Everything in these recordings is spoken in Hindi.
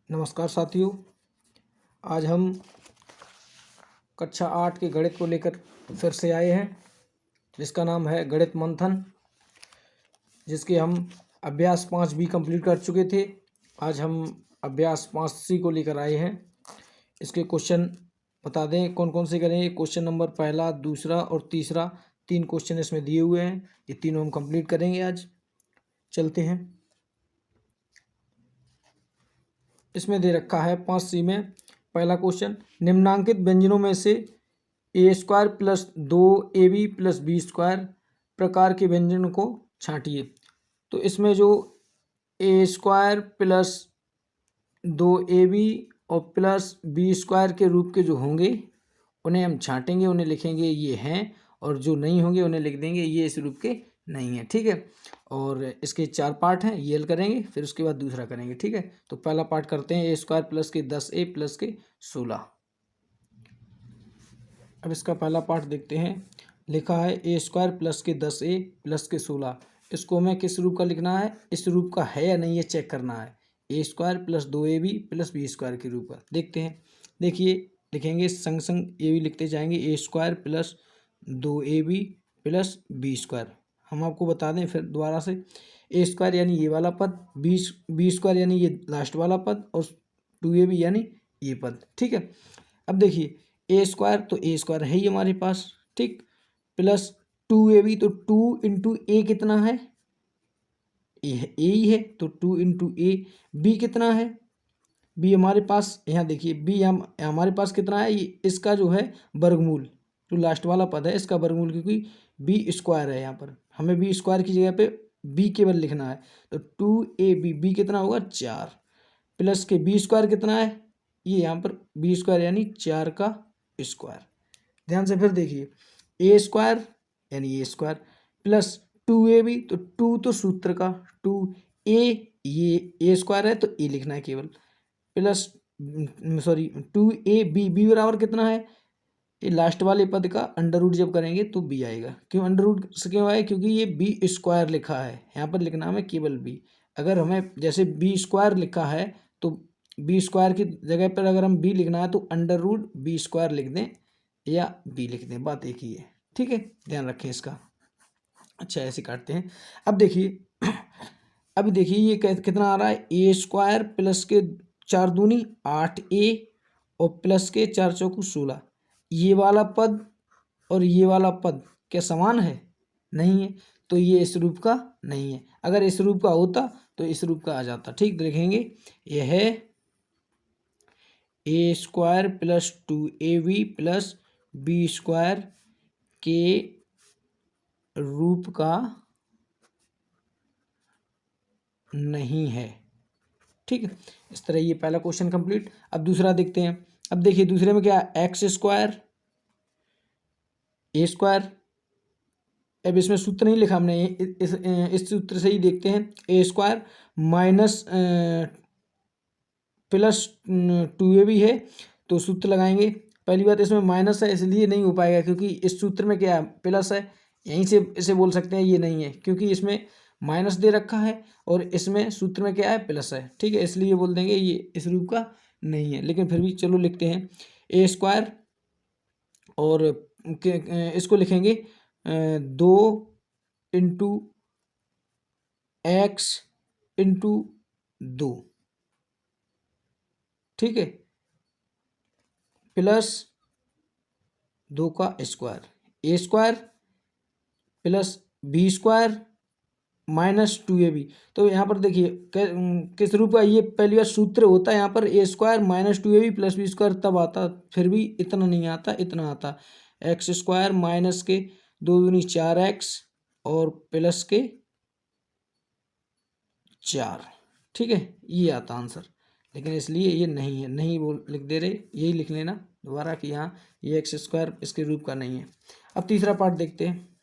नमस्कार साथियों, आज हम कक्षा 8 के गणित को लेकर फिर से आए हैं, जिसका नाम है गणित मंथन, जिसके हम अभ्यास 5 भी कंप्लीट कर चुके थे। आज हम अभ्यास 5C को लेकर आए हैं। इसके क्वेश्चन बता दें कौन कौन से करेंगे। क्वेश्चन नंबर पहला, दूसरा और तीसरा, 3 क्वेश्चन इसमें दिए हुए हैं। ये तीनों हम कंप्लीट करेंगे आज। चलते हैं। इसमें दे रखा है 5C में पहला क्वेश्चन, निम्नांकित व्यंजनों में से a² plus 2ab plus b square प्रकार के व्यंजन को छांटिए। तो इसमें जो a² प्लस 2ab और प्लस बी स्क्वायर के रूप के जो होंगे उन्हें हम छांटेंगे, उन्हें लिखेंगे ये हैं, और जो नहीं होंगे उन्हें लिख देंगे ये इस रूप के नहीं है। ठीक है, और इसके 4 पार्ट हैं, ये हल करेंगे, फिर उसके बाद दूसरा करेंगे। ठीक है, तो पहला पार्ट करते हैं, a² प्लस के 10a प्लस के 16। अब इसका पहला पार्ट देखते हैं। लिखा है a² प्लस के 10a प्लस के 16। इसको हमें किस रूप का लिखना है, इस रूप का है या नहीं ये चेक करना है। a² plus 2ab plus b square के रूप का देखते हैं। देखिए, लिखेंगे संग संग ये भी लिखते जाएंगे, a² plus 2ab plus b square. हम आपको बता दें फिर दोबारा से, a² यानी ये वाला पद, बी स्क्वायर यानी ये लास्ट वाला पद, और 2ab यानी ये पद। ठीक है, अब देखिए a² तो a² है ही हमारे पास, ठीक, प्लस 2ab तो 2 इंटू ए कितना है, ए ही है, तो 2 इंटू ए। बी कितना है, बी हमारे पास यहाँ देखिए, बी हमारे पास कितना है, ये इसका जो है वर्गमूल, जो लास्ट वाला पद है इसका वर्गमूल, क्योंकि बी स्क्वायर है। यहाँ पर हमें बी स्क्वायर की जगह पे बी केवल लिखना है, तो 2ab, बी कितना होगा 4, प्लस के बी स्क्वायर कितना है, ये यहाँ पर बी स्क्वायर यानी 4 का स्क्वायर। ध्यान से फिर देखिए, a² यानी ये स्क्वायर प्लस 2ab, तो 2 तो सूत्र का 2a, ये a² है तो a लिखना है केवल, प्लस 2ab, बी बराबर कितना है, ये लास्ट वाले पद का अंडर रूट जब करेंगे तो b आएगा। क्यों अंडर रूट से क्यों आए, क्योंकि ये b² लिखा है, यहाँ पर लिखना हमें केवल b। अगर हमें जैसे b² लिखा है तो b² की जगह पर अगर हम b लिखना है तो अंडर रूट b² लिख दें या b लिख दें, बात एक ही है। ठीक है, ध्यान रखें इसका। अच्छा, ऐसे काटते हैं। अब देखिए अभी देखिए ये कितना आ रहा है, a² प्लस के 4 दूनी 8a और प्लस के 4 चौकू 16। ये वाला पद और ये वाला पद क्या समान है, नहीं है, तो ये इस रूप का नहीं है। अगर इस रूप का होता तो इस रूप का आ जाता। ठीक, लिखेंगे यह है a² plus 2ab plus b square के रूप का नहीं है। ठीक है, इस तरह ये पहला क्वेश्चन कंप्लीट। अब दूसरा देखते हैं। अब देखिए दूसरे में क्या, x², a²। अब इसमें सूत्र नहीं लिखा हमने, इस सूत्र से ही देखते हैं। a² माइनस प्लस 2ab है, तो सूत्र लगाएंगे। पहली बात इसमें माइनस है इसलिए नहीं हो पाएगा, क्योंकि इस सूत्र में क्या है, प्लस है, यहीं से इसे बोल सकते हैं ये नहीं है, क्योंकि इसमें माइनस दे रखा है और इसमें सूत्र में क्या है, प्लस है। ठीक है, इसलिए बोल देंगे ये इस रूप का नहीं है, लेकिन फिर भी चलो लिखते हैं a² और इसको लिखेंगे 2 इंटू एक्स इंटू 2। ठीक है, प्लस 2 का square, a² plus b² minus 2ab। तो यहाँ पर देखिए किस रूप का, ये पहली बार सूत्र होता है यहाँ पर a² minus 2ab plus b² तब आता, फिर भी इतना नहीं आता, इतना आता x² माइनस के 2 दूनी 4x और प्लस के 4। ठीक है, ये आता आंसर, लेकिन इसलिए ये नहीं है, नहीं बोल लिख दे रहे, यही लिख लेना दोबारा कि यहाँ ये x² इसके रूप का नहीं है। अब तीसरा पार्ट देखते हैं।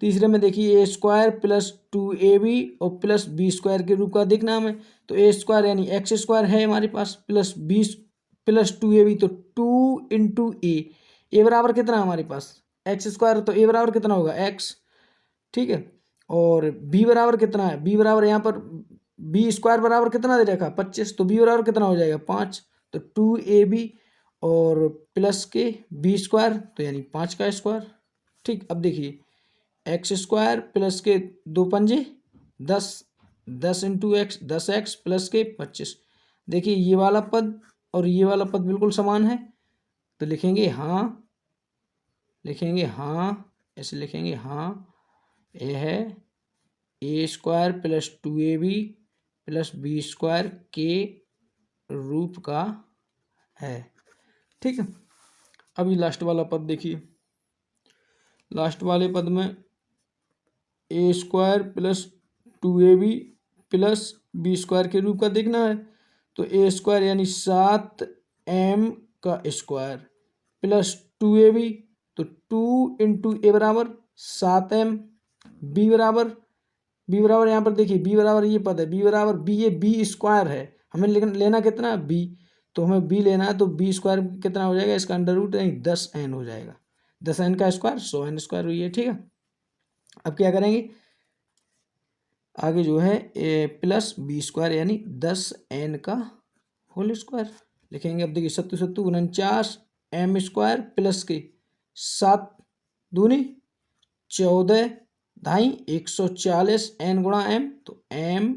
तीसरे में देखिए a² प्लस 2ab और प्लस b² के रूप का देखना हमें, तो a² यानी x² है हमारे पास, प्लस b प्लस 2ab, तो 2 इंटू ए बराबर कितना हमारे पास x², तो a बराबर कितना होगा x। ठीक है, और b बराबर कितना है, b बराबर यहाँ पर बी स्क्वायर बराबर कितना दे रखा 25, तो बी बराबर कितना हो जाएगा 5, तो 2ab और प्लस के बी स्क्वायर तो यानी 5 का स्क्वायर। ठीक, अब देखिए एक्स स्क्वायर प्लस के 2 पंजे 10, 10 इंटू एक्स 10x प्लस के 25। देखिए ये वाला पद और ये वाला पद बिल्कुल समान है, तो लिखेंगे हाँ, ऐसे लिखेंगे हाँ, ये है a square plus 2ab plus b square के रूप का है। ठीक है, अभी लास्ट वाला पद देखिए, लास्ट वाले पद में a square plus 2ab plus b square के रूप का देखना है, तो ए स्क्वायर यानी 7m का स्क्वायर प्लस 2ab, तो 2 इंटू ए बराबर 7m, बी बराबर यहाँ पर देखिए बी बराबर ये पद है, बी बराबर बी, ये बी स्क्वायर है, हमें लेना कितना बी, तो हमें बी लेना है, तो बी स्क्वायर कितना हो जाएगा, इसका अंडर रूट यानी 10n हो जाएगा, 10n का स्क्वायर 100n स्क्वायर हुई है। ठीक है, अब क्या करेंगे आगे जो है प्लस बी स्क्वायर यानी 10n का होल स्क्वायर लिखेंगे। अब देखिए 7 7 49 m स्क्वायर प्लस के 7 दूनी 14 ढाई 140 n गुणा m, तो m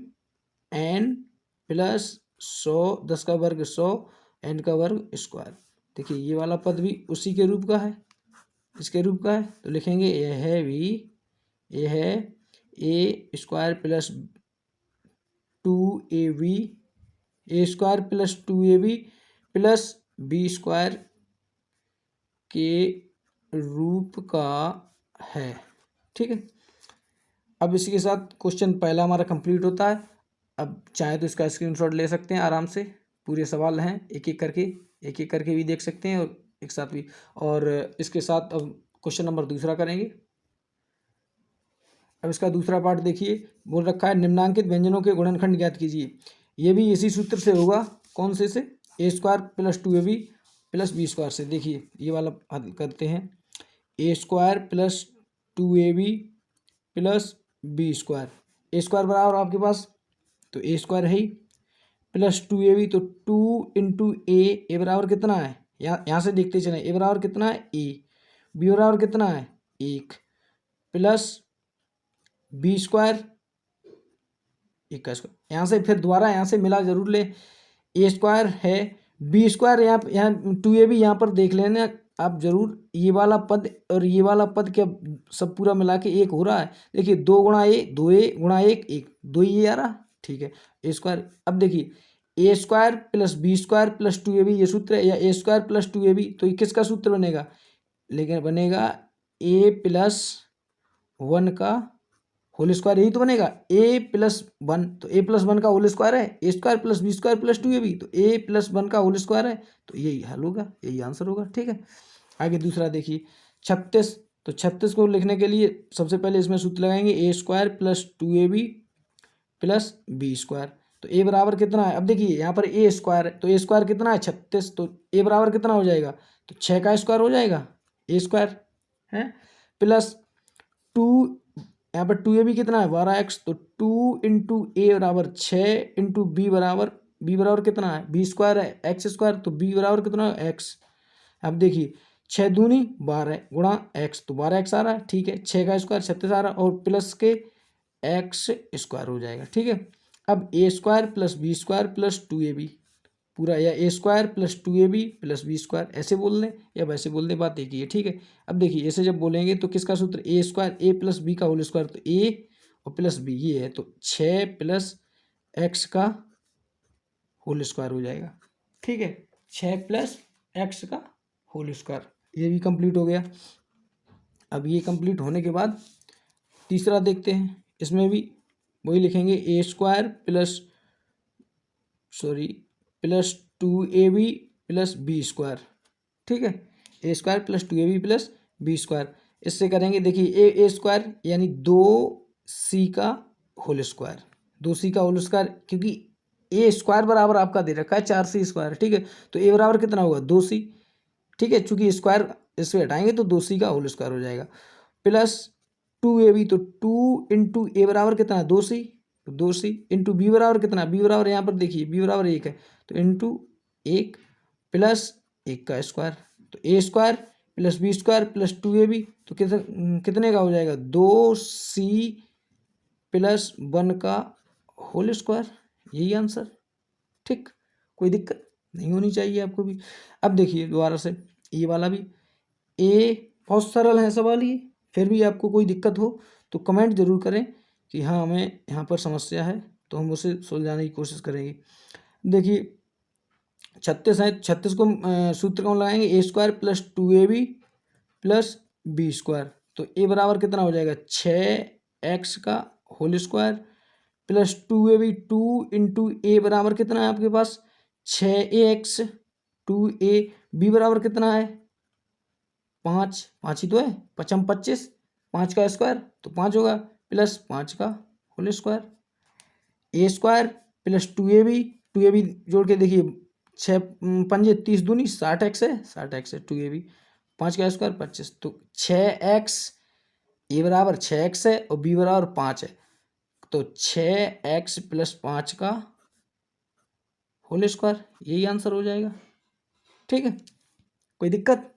n प्लस 100 10 का वर्ग 100 n का वर्ग स्क्वायर। देखिए ये वाला पद भी उसी के रूप का है, इसके रूप का है, तो लिखेंगे यह है भी, यह है a square plus 2ab, a square plus 2ab plus b square के रूप का है। ठीक है, अब इसी के साथ क्वेश्चन पहला हमारा कंप्लीट होता है। अब चाहे तो इसका स्क्रीनशॉट ले सकते हैं आराम से, पूरे सवाल हैं एक एक करके भी देख सकते हैं और एक साथ भी। और इसके साथ अब क्वेश्चन नंबर दूसरा करेंगे। अब इसका दूसरा पार्ट देखिए, बोल रखा है निम्नांकित व्यंजनों के गुणनखंड ज्ञात कीजिए। ये भी इसी सूत्र से होगा, कौन से a square plus 2ab plus b square से। देखिए ये वाला हल करते हैं, a square plus 2ab plus b square, a square बराबर आपके पास तो ए स्क्वायर है ही, प्लस 2ab तो 2 इंटू ए बराबर कितना है, यहाँ से देखते चले, ए बराबर कितना है ए, बी बराबर कितना है 1, प्लस बी स्क्वायर 1 का स्क्वायर, यहाँ से फिर दोबारा यहाँ से मिला जरूर ले, ए स्क्वायर है, बी स्क्वायर यहाँ 2ab यहाँ पर देख लेना आप जरूर, ये वाला पद और ये वाला पद क्या सब पूरा मिला के 1 हो रहा है। देखिए 2 गुणा ए 2a गुणा 1 1, 2 ये आ रहा। ठीक है, ए स्क्वायर, अब देखिए a square plus b square plus 2ab ये सूत्र है, या ए स्क्वायर प्लस 2ab, तो ये किसका सूत्र बनेगा, लेकिन बनेगा ए प्लस 1 का होल स्क्वायर, यही तो बनेगा ए प्लस 1, तो ए प्लस 1 का होल स्क्वायर है, a square plus b square plus 2ab, तो ए प्लस 1 का होल स्क्वायर है, तो यही हल होगा, यही आंसर होगा। ठीक है, आगे दूसरा देखिए 36, तो 36 को लिखने के लिए सबसे पहले इसमें सूत्र लगाएंगे, a square plus 2ab plus b square, तो ए बराबर कितना है, अब देखिए यहाँ पर ए स्क्वायर है, तो ए स्क्वायर कितना है 36, तो ए बराबर कितना हो जाएगा, तो 6 का स्क्वायर हो जाएगा ए स्क्वायर है, प्लस 2 यहाँ पर 2ab कितना है 12x, तो 2 इंटू ए बराबर 6 इंटू बी बराबर कितना है बी स्क्वायर है एक्स स्क्वायर, तो बी बराबर कितना है एक्स। अब देखिए 6 दूनी 12 गुणा एक्स, तो 12x आ रहा है। ठीक है, 6 का स्क्वायर 36 आ रहा है, और प्लस के एक्स स्क्वायर हो जाएगा। ठीक है, अब a square plus b square plus 2ab पूरा, या a square plus 2ab plus b square, ऐसे बोल दें या वैसे बोल दें, बात एक ही है। ठीक है, अब देखिए ऐसे जब बोलेंगे तो किसका सूत्र, ए स्क्वायर ए प्लस बी का होल स्क्वायर, तो ए और प्लस बी ये है, तो 6 प्लस एक्स का होल स्क्वायर हो जाएगा। ठीक है, 6 प्लस एक्स का होल स्क्वायर, ये भी कंप्लीट हो गया। अब ये कंप्लीट होने के बाद तीसरा देखते हैं, इसमें भी वही लिखेंगे, a square plus 2ab plus b square. ठीक है, a square plus 2ab plus b square, इससे करेंगे देखिए ए स्क्वायर यानी 2c का होल स्क्वायर, 2c का होल स्क्वायर, क्योंकि ए स्क्वायर बराबर आपका दे रखा है 4c स्क्वायर। ठीक है, तो ए बराबर कितना होगा 2c। ठीक है, चूंकि स्क्वायर इससे हटाएंगे तो 2c का होल स्क्वायर हो जाएगा, प्लस 2ab, तो 2 इंटू ए बराबर कितना है 2c, तो 2c इंटू बी बराबर कितना, बी बराबर यहाँ पर देखिए बी बराबर 1 है, तो इंटू 1 प्लस 1 का स्क्वायर, तो a square plus b square plus 2ab, तो कितने का हो जाएगा 2c प्लस 1 का होल स्क्वायर, यही आंसर। ठीक, कोई दिक्कत नहीं होनी चाहिए आपको भी। अब देखिए दोबारा से ये वाला भी, ए बहुत सरल है सवाल ये, फिर भी आपको कोई दिक्कत हो तो कमेंट जरूर करें कि हाँ हमें यहाँ पर समस्या है, तो हम उसे सुलझाने की कोशिश करेंगे। देखिए 36 है, 36 को सूत्र कौन लगाएंगे, a square plus 2ab plus b square, तो ए बराबर कितना हो जाएगा 6x का whole square plus 2ab, 2 into a बराबर कितना है आपके पास 6ax, 2a, बी बराबर कितना है 5, 5 ही तो है, 5 25, 5 का स्क्वायर तो 5 होगा प्लस 5 का whole square, a square plus 2ab, 2ab जोड़ के देखिए 6 पंजे 30 दूनी 60x है, 60x है 2ab, 5 का स्क्वायर 25, तो 6x, ए बराबर 6x है और बी बराबर 5 है, तो 6x प्लस 5 का होल स्क्वायर, यही आंसर हो जाएगा। ठीक है, कोई दिक्कत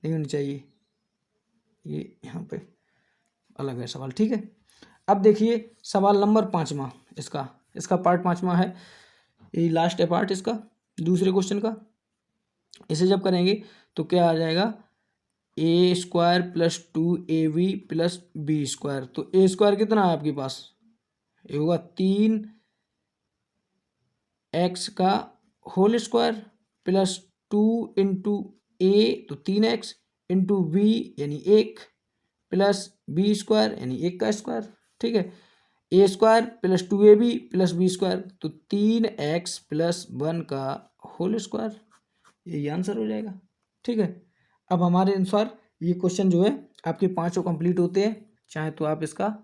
नहीं होनी चाहिए, ये यहाँ पे अलग है सवाल। ठीक है, अब देखिए सवाल नंबर 5वां, इसका पार्ट 5वां है, ये लास्ट है पार्ट इसका दूसरे क्वेश्चन का। इसे जब करेंगे तो क्या आ जाएगा a square plus 2ab plus b square, तो ए स्क्वायर कितना है आपके पास, ये होगा 3x का होल स्क्वायर प्लस 2 इंटू ए तो 3x इंटू बी यानी 1 प्लस बी स्क्वायर यानी 1 का स्क्वायर। ठीक है, a square plus 2ab plus b square, तो 3x प्लस 1 का होल स्क्वायर, यही आंसर हो जाएगा। ठीक है, अब हमारे अनुसार ये क्वेश्चन जो है आपके 5 कंप्लीट होते हैं, चाहे तो आप इसका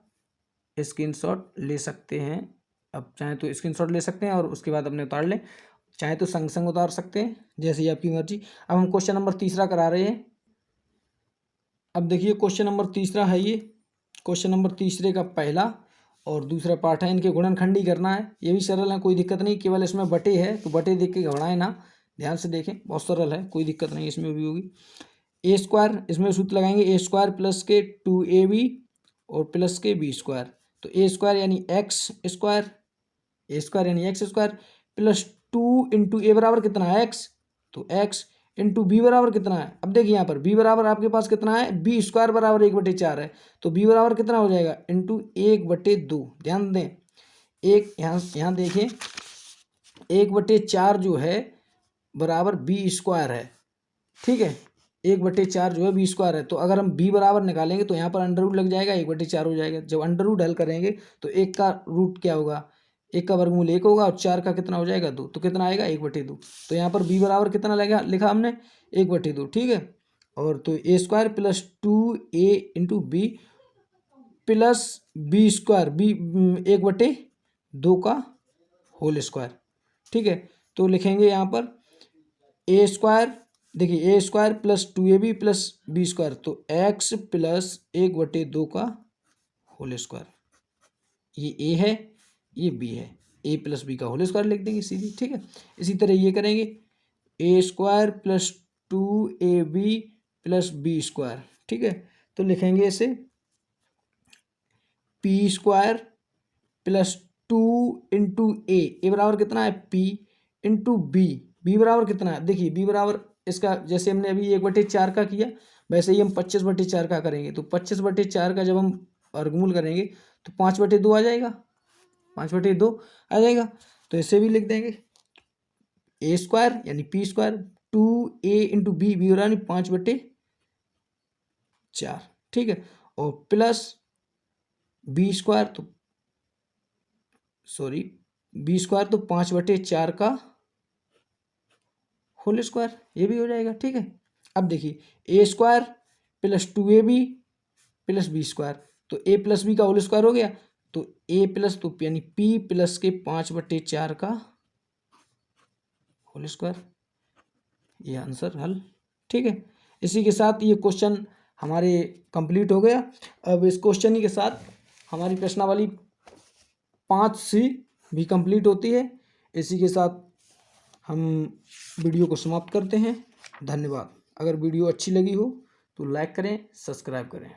स्क्रीनशॉट ले सकते हैं, अब चाहे तो स्क्रीनशॉट ले सकते हैं और उसके बाद अपने उतार लें, चाहे तो संग संग उतार सकते हैं, जैसे ही आपकी मर्जी। अब हम क्वेश्चन नंबर 3 करा रहे हैं। अब देखिए क्वेश्चन नंबर 3 है, ये क्वेश्चन नंबर 3 का पहला और दूसरा पार्ट है, इनके गुणनखंडी करना है, ये भी सरल है, कोई दिक्कत नहीं, केवल इसमें बटे है तो बटे देख के घबराएं ना, ध्यान से देखें, बहुत सरल है, कोई दिक्कत नहीं इसमें भी होगी। ए स्क्वायर, इसमें सूत्र लगाएंगे ए स्क्वायर प्लस के 2ab और प्लस के बी स्क्वायर, तो ए स्क्वायर यानी एक्स स्क्वायर, ए स्क्वायर यानी x square plus 2 into a बराबर कितना है एक्स, तो एक्स इंटू बी बराबर कितना है, अब देखिए यहाँ पर बी बराबर आपके पास कितना है, बी स्क्वायर बराबर 1/4 है, तो बी बराबर कितना हो जाएगा इंटू 1/2, ध्यान दें एक यहाँ देखिए 1/4 जो है बराबर बी स्क्वायर है। ठीक है, 1/4 जो है बी स्क्वायर है, तो अगर हम बी बराबर निकालेंगे तो यहाँ पर अंडर रूट लग जाएगा, 1/4 हो जाएगा, जब अंडर रूट हल करेंगे तो 1 का रूट क्या होगा, 1 का वर्गमूल 1 होगा और 4 का कितना हो जाएगा 2, तो कितना आएगा 1/2, तो यहाँ पर बी बराबर कितना लिखा हमने 1/2। ठीक है, और तो a square plus 2a into b plus b square, b 1/2 का होल स्क्वायर। ठीक है, तो लिखेंगे यहाँ पर ए स्क्वायर, देखिए a square plus 2ab plus b square, तो x प्लस 1/2 का होल स्क्वायर, ये ए है ये बी है, ए प्लस बी का होल स्क्वायर लिख देंगे सीधी। ठीक है, इसी तरह ये करेंगे a square plus 2ab plus b square. ठीक है, तो लिखेंगे इसे p square plus 2 into a बराबर कितना है p इंटू बी बराबर कितना है, देखिए बी बराबर इसका जैसे हमने अभी 1/4 का किया वैसे ही हम 25/4 का करेंगे, तो 25/4 का जब हम वर्गमूल करेंगे तो 5/2 आ जाएगा, 5/2 आ जाएगा, तो इसे भी लिख देंगे ए स्क्वायर यानी p square 2a into b बराबर 5/4। ठीक है, और प्लस बी स्क्वायर तो सॉरी बी स्क्वायर तो 5/4 का होल स्क्वायर, ये भी हो जाएगा। ठीक है, अब देखिए a square plus 2ab plus b square, तो ए प्लस बी का होल स्क्वायर हो गया, तो ए प्लस तो यानी पी प्लस के 5/4 का होल स्क्वायर, ये आंसर हल। ठीक है, इसी के साथ ये क्वेश्चन हमारे कंप्लीट हो गया। अब इस क्वेश्चन के साथ हमारी प्रश्नावली 5C भी कंप्लीट होती है। इसी के साथ हम वीडियो को समाप्त करते हैं। धन्यवाद। अगर वीडियो अच्छी लगी हो तो लाइक करें, सब्सक्राइब करें।